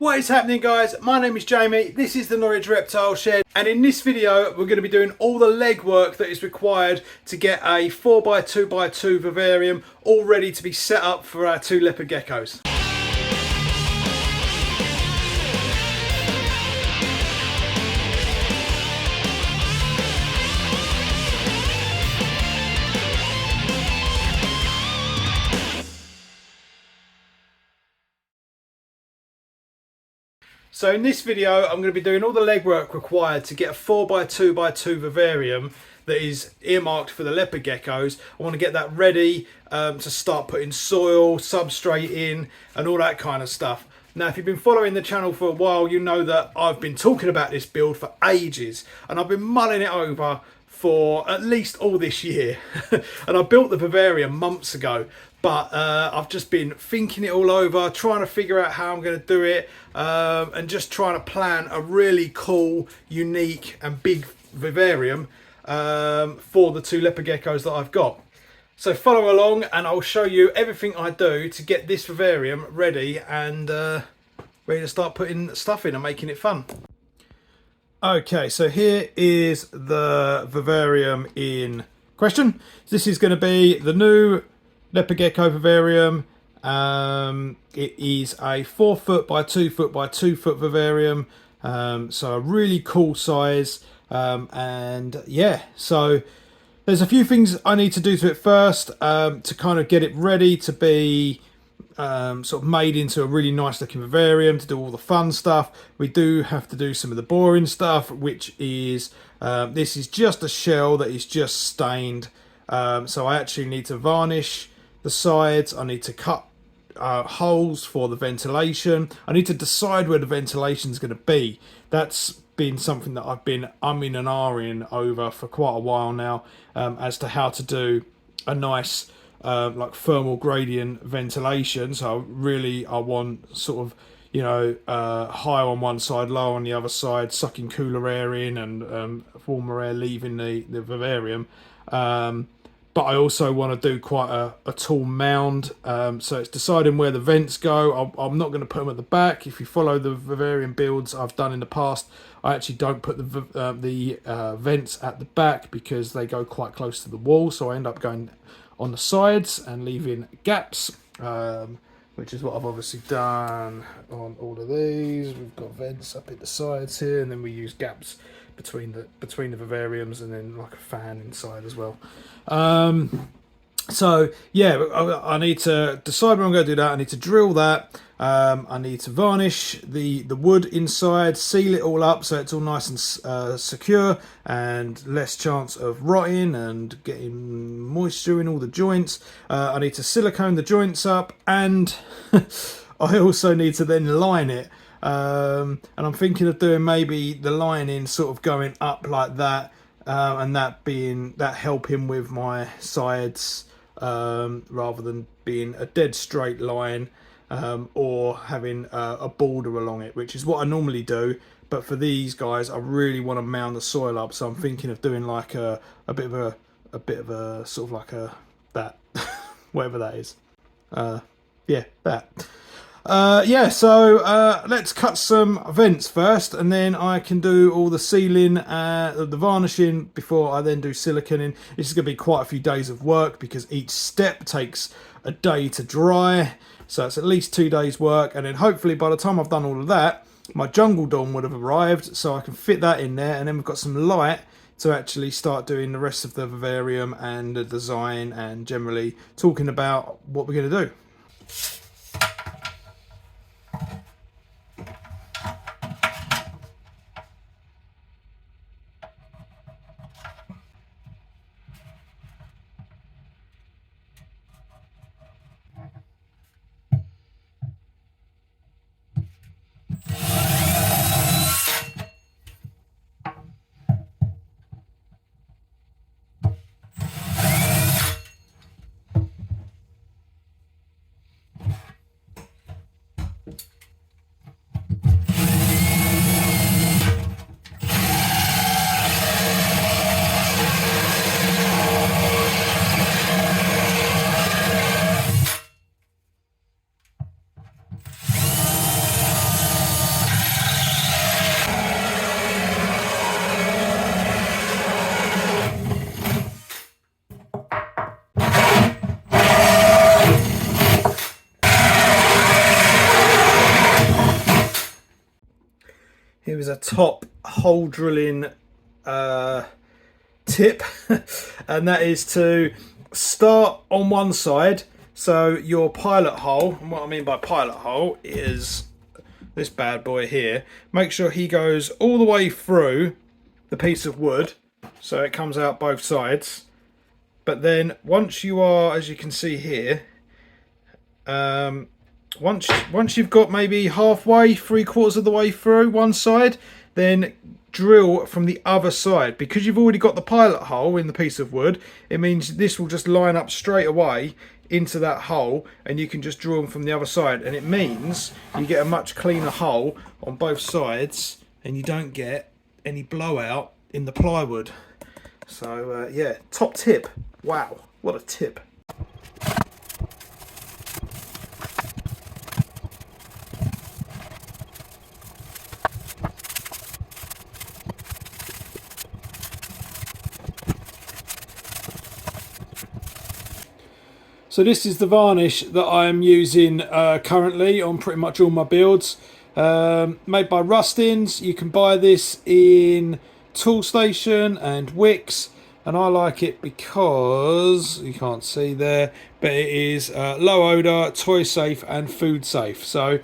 What is happening, guys? My name is Jamie, this is the Norwich Reptile Shed, and in this video we're going to be doing all the legwork that is required to get a 4x2x2 vivarium all ready to be set up for our two leopard geckos. So in this video I'm going to be doing all the legwork required to get a 4x2x2 vivarium that is earmarked for the leopard geckos. I want to get that ready to start putting soil, substrate in and all that kind of stuff. Now, if you've been following the channel for a while, you know that I've been talking about this build for ages and I've been mulling it over for at least all this year. And I built the vivarium months ago, but I've just been thinking it all over, trying to figure out how I'm going to do it, and just trying to plan a really cool, unique and big vivarium for the two leopard geckos that I've got. So follow along and I'll show you everything I do to get this vivarium ready and ready to start putting stuff in and making it fun. Okay, so here is the vivarium in question. This is going to be the new Leopard Gecko vivarium. It is a 4 foot by 2 foot by 2 foot vivarium, so a really cool size, and yeah, so there's a few things I need to do to it first to kind of get it ready to be sort of made into a really nice looking vivarium, to do all the fun stuff. We do have to do some of the boring stuff, which is this is just a shell that is just stained, so I actually need to varnish the sides. I need to cut holes for the ventilation. I need to decide where the ventilation is going to be. That's been something that I've been umming and ahhing over for quite a while now, as to how to do a nice like thermal gradient ventilation. So really I want sort of, you know, high on one side, low on the other side, sucking cooler air in and warmer air leaving the vivarium. But I also want to do quite a tall mound, so it's deciding where the vents go. I'm not going to put them at the back. If you follow the vivarium builds I've done in the past, I actually don't put the vents at the back because they go quite close to the wall, so I end up going on the sides and leaving gaps, which is what I've obviously done on all of these. We've got vents up at the sides here, and then we use gaps between the vivariums, and then like a fan inside as well. So yeah, I need to decide where I'm going to do that. I need to drill that. I need to varnish the wood inside, seal it all up so it's all nice and secure and less chance of rotting and getting moisture in all the joints. I need to silicone the joints up, and I also need to then line it. And I'm thinking of doing maybe the lining sort of going up like that, and that helping with my sides, rather than being a dead straight line, or having a border along it, which is what I normally do. But for these guys I really want to mound the soil up, so I'm thinking of doing like a bit of a sort of like that whatever that is, yeah, that. Yeah, so let's cut some vents first, and then I can do all the sealing, the varnishing before I then do siliconing. This is going to be quite a few days of work because each step takes a day to dry, so it's at least 2 days work, and then hopefully by the time I've done all of that, my jungle dawn would have arrived, so I can fit that in there, and then we've got some light to actually start doing the rest of the vivarium and the design and generally talking about what we're going to do. is a top hole drilling tip, and that is to start on one side. So your pilot hole, and what I mean by pilot hole is this bad boy here. Make sure he goes all the way through the piece of wood, so it comes out both sides. But then once you are, as you can see here, once you've got maybe halfway, 3/4 of the way through one side, then drill from the other side. Because you've already got the pilot hole in the piece of wood, it means this will just line up straight away into that hole, and you can just drill them from the other side, and it means you get a much cleaner hole on both sides and you don't get any blowout in the plywood. So yeah, top tip. Wow, what a tip. So this is the varnish that I'm using currently on pretty much all my builds. Made by Rustins. You can buy this in Toolstation and Wix, and I like it because you can't see there, but it is low odor, toy safe and food safe. So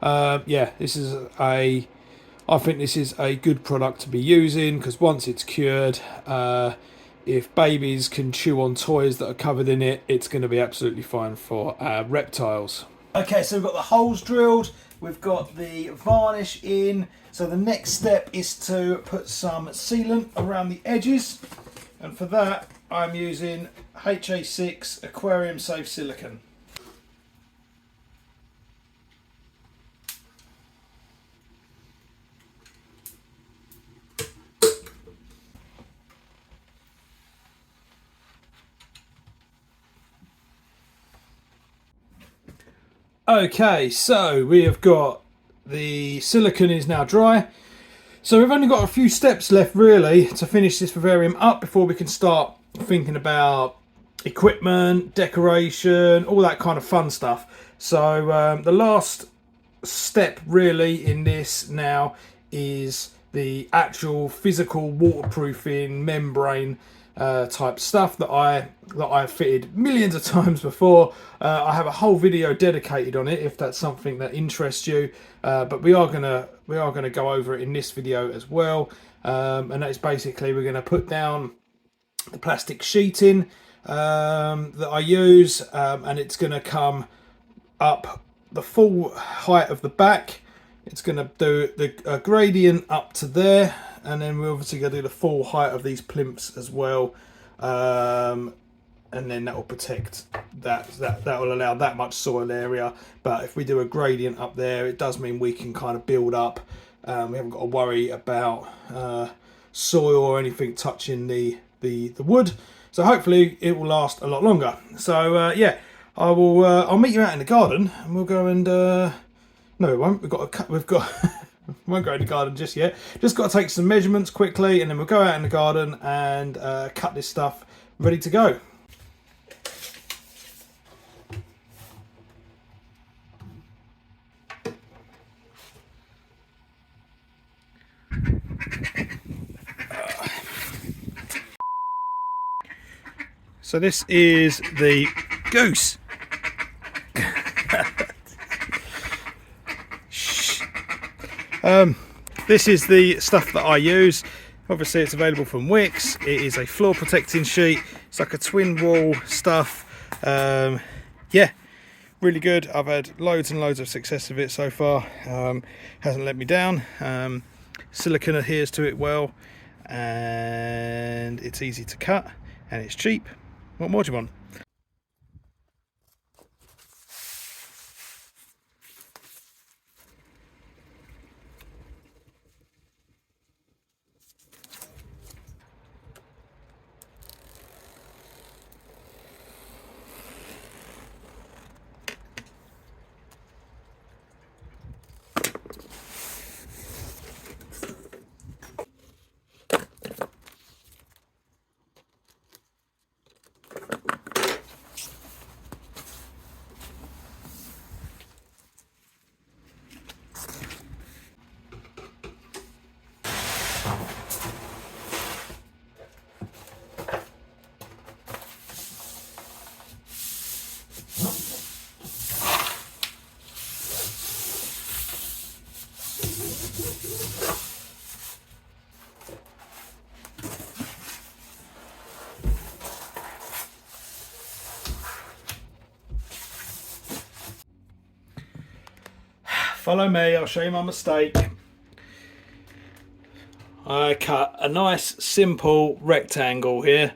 yeah, I think this is a good product to be using, because once it's cured, if babies can chew on toys that are covered in it, it's going to be absolutely fine for reptiles. Okay, so we've got the holes drilled, we've got the varnish in, so the next step is to put some sealant around the edges, and for that I'm using HA6 Aquarium Safe Silicone. Okay, so we have got the silicone is now dry. So we've only got a few steps left really to finish this vivarium up before we can start thinking about equipment, decoration, all that kind of fun stuff. So the last step really in this now is the actual physical waterproofing membrane type stuff that I've fitted millions of times before. I have a whole video dedicated on it if that's something that interests you, but we are gonna go over it in this video as well, and that is basically we're going to put down the plastic sheeting that I use, and it's going to come up the full height of the back. It's going to do the gradient up to there, and then we're obviously going to do the full height of these plimps as well, and then that will protect that will allow that much soil area. But if we do a gradient up there, it does mean we can kind of build up. We haven't got to worry about soil or anything touching the wood, so hopefully it will last a lot longer. So yeah, I'll meet you out in the garden and we'll go and no, we won't. We've got we won't go in the garden just yet. Just got to take some measurements quickly, and then we'll go out in the garden and cut this stuff ready to go. So this is the goose. This is the stuff that I use. Obviously it's available from Wix. It is a floor protecting sheet. It's like a twin wall stuff. Yeah, really good. I've had loads and loads of success with it so far. Hasn't let me down. Silicone adheres to it well, and it's easy to cut, and it's cheap. What more do you want? Follow me, I'll show you my mistake. I cut a nice simple rectangle here,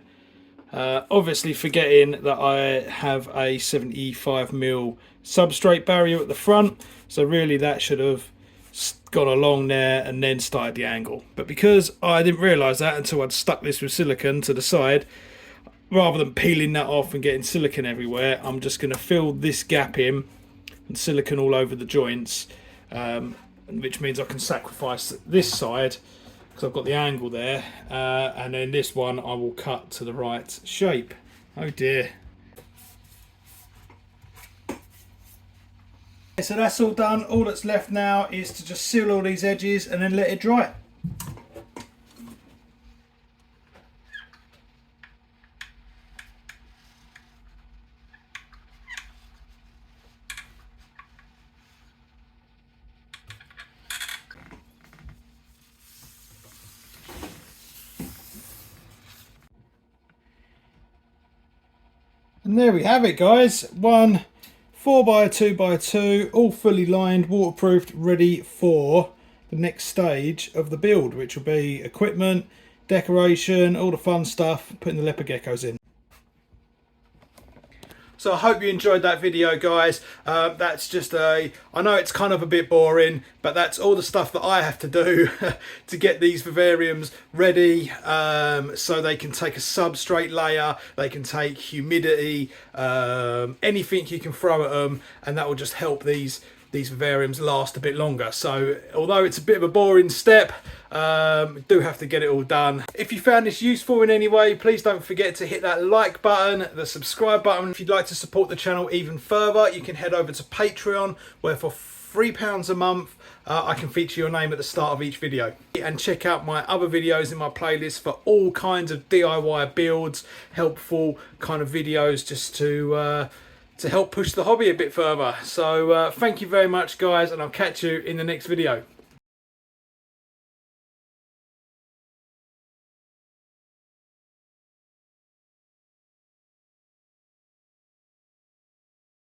obviously forgetting that I have a 75mm substrate barrier at the front, so really that should have gone along there and then started the angle. But because I didn't realise that until I'd stuck this with silicone to the side, rather than peeling that off and getting silicone everywhere, I'm just going to fill this gap in and silicone all over the joints, which means I can sacrifice this side because I've got the angle there, and then this one I will cut to the right shape. Oh dear. So that's all done. All that's left now is to just seal all these edges and then let it dry. And there we have it, guys. One 4x2x2, all fully lined, waterproofed, ready for the next stage of the build, which will be equipment, decoration, all the fun stuff, putting the leopard geckos in. So I hope you enjoyed that video, guys. That's just I know it's kind of a bit boring, but that's all the stuff that I have to do to get these vivariums ready, so they can take a substrate layer, they can take humidity, anything you can throw at them, and that will just help these vivariums last a bit longer. So although it's a bit of a boring step, do have to get it all done. If you found this useful in any way, please don't forget to hit that like button, the subscribe button. If you'd like to support the channel even further, you can head over to Patreon, where for £3 a month I can feature your name at the start of each video. And check out my other videos in my playlist for all kinds of DIY builds, helpful kind of videos, just to help push the hobby a bit further. So thank you very much, guys, and I'll catch you in the next video.